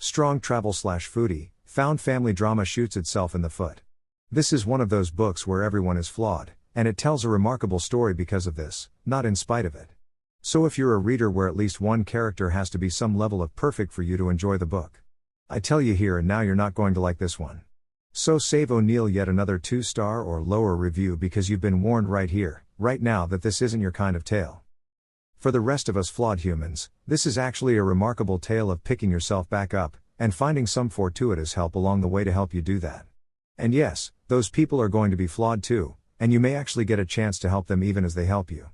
Strong travel/foodie, found family drama shoots itself in the foot. This is one of those books where everyone is flawed, and it tells a remarkable story because of this, not in spite of it. So if you're a reader where at least one character has to be some level of perfect for you to enjoy the book, I tell you here and now you're not going to like this one. So save O'Neill yet another 2-star or lower review because you've been warned right here, right now that this isn't your kind of tale. For the rest of us flawed humans, this is actually a remarkable tale of picking yourself back up, and finding some fortuitous help along the way to help you do that. And yes, those people are going to be flawed too, and you may actually get a chance to help them even as they help you.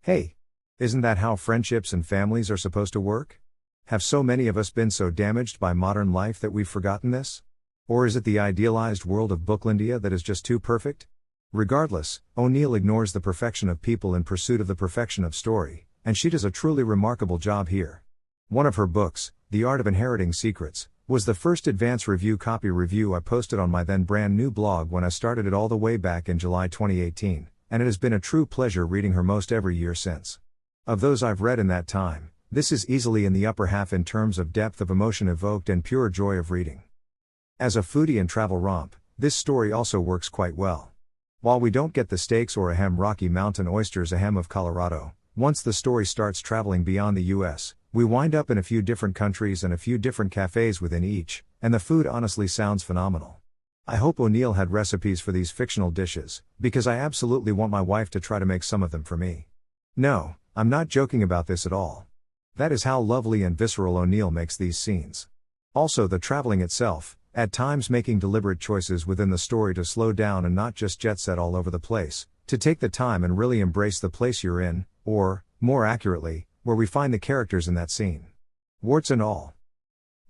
Hey! Isn't that how friendships and families are supposed to work? Have so many of us been so damaged by modern life that we've forgotten this? Or is it the idealized world of Booklandia that is just too perfect? Regardless, O'Neill ignores the perfection of people in pursuit of the perfection of story, and she does a truly remarkable job here. One of her books, The Art of Inheriting Secrets, was the first advance review copy review I posted on my then brand new blog when I started it all the way back in July 2018, and it has been a true pleasure reading her most every year since. Of those I've read in that time, this is easily in the upper half in terms of depth of emotion evoked and pure joy of reading. As a foodie and travel romp, this story also works quite well. While we don't get the steaks or Rocky Mountain oysters of Colorado, once the story starts traveling beyond the US, we wind up in a few different countries and a few different cafes within each, and the food honestly sounds phenomenal. I hope O'Neill had recipes for these fictional dishes, because I absolutely want my wife to try to make some of them for me. No, I'm not joking about this at all. That is how lovely and visceral O'Neill makes these scenes. Also the traveling itself, at times making deliberate choices within the story to slow down and not just jet set all over the place, to take the time and really embrace the place you're in, or, more accurately, where we find the characters in that scene. Warts and all.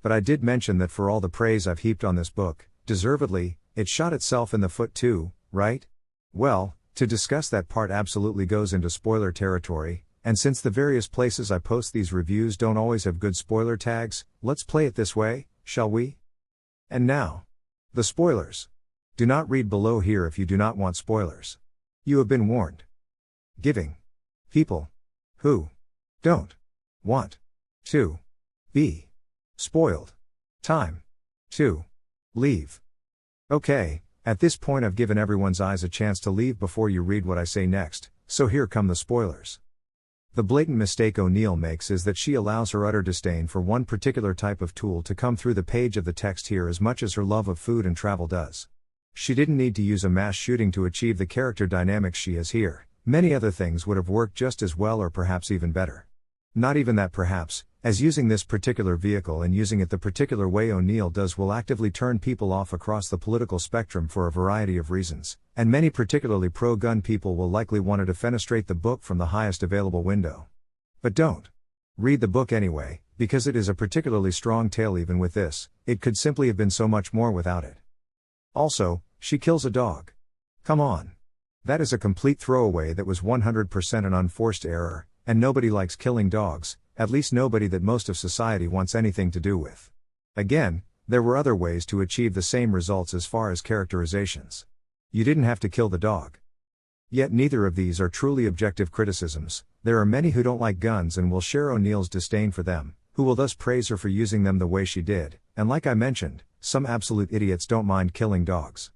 But I did mention that for all the praise I've heaped on this book, deservedly, it shot itself in the foot too, right? Well, to discuss that part absolutely goes into spoiler territory, and since the various places I post these reviews don't always have good spoiler tags, let's play it this way, shall we? And now, the spoilers. Do not read below here if you do not want spoilers. You have been warned. Giving people who don't want to be spoiled time to leave. Okay, at this point I've given everyone's eyes a chance to leave before you read what I say next, so here come the spoilers. The blatant mistake O'Neill makes is that she allows her utter disdain for one particular type of tool to come through the page of the text here as much as her love of food and travel does. She didn't need to use a mass shooting to achieve the character dynamics she has here. Many other things would have worked just as well or perhaps even better. Not even that perhaps, as using this particular vehicle and using it the particular way O'Neill does will actively turn people off across the political spectrum for a variety of reasons, and many particularly pro-gun people will likely want to defenestrate the book from the highest available window. But don't. Read the book anyway, because it is a particularly strong tale even with this, it could simply have been so much more without it. Also, she kills a dog. Come on. That is a complete throwaway that was 100% an unforced error, and nobody likes killing dogs, at least nobody that most of society wants anything to do with. Again, there were other ways to achieve the same results as far as characterizations. You didn't have to kill the dog. Yet neither of these are truly objective criticisms. There are many who don't like guns and will share O'Neill's disdain for them, who will thus praise her for using them the way she did, and like I mentioned, some absolute idiots don't mind killing dogs.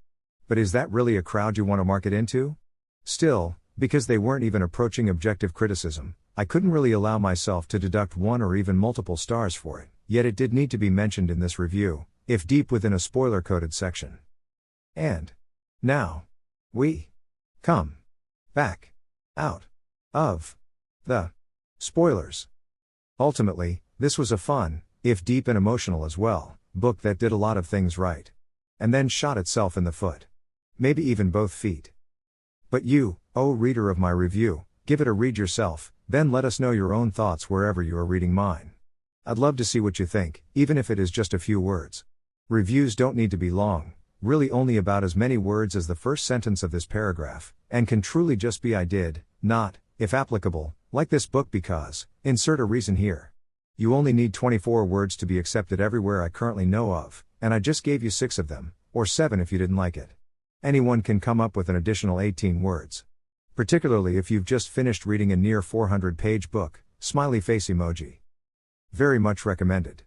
But is that really a crowd you want to market into? Still, because they weren't even approaching objective criticism, I couldn't really allow myself to deduct one or even multiple stars for it, yet it did need to be mentioned in this review, if deep within a spoiler-coded section. And now, we come back out of the spoilers. Ultimately, this was a fun, if deep and emotional as well, book that did a lot of things right. And then shot itself in the foot. Maybe even both feet. But you, oh reader of my review, give it a read yourself, then let us know your own thoughts wherever you are reading mine. I'd love to see what you think, even if it is just a few words. Reviews don't need to be long, really only about as many words as the first sentence of this paragraph, and can truly just be I did, not, if applicable, like this book because, insert a reason here. You only need 24 words to be accepted everywhere I currently know of, and I just gave you 6 of them, or 7 if you didn't like it. Anyone can come up with an additional 18 words. Particularly if you've just finished reading a near 400-page book, smiley face emoji. Very much recommended.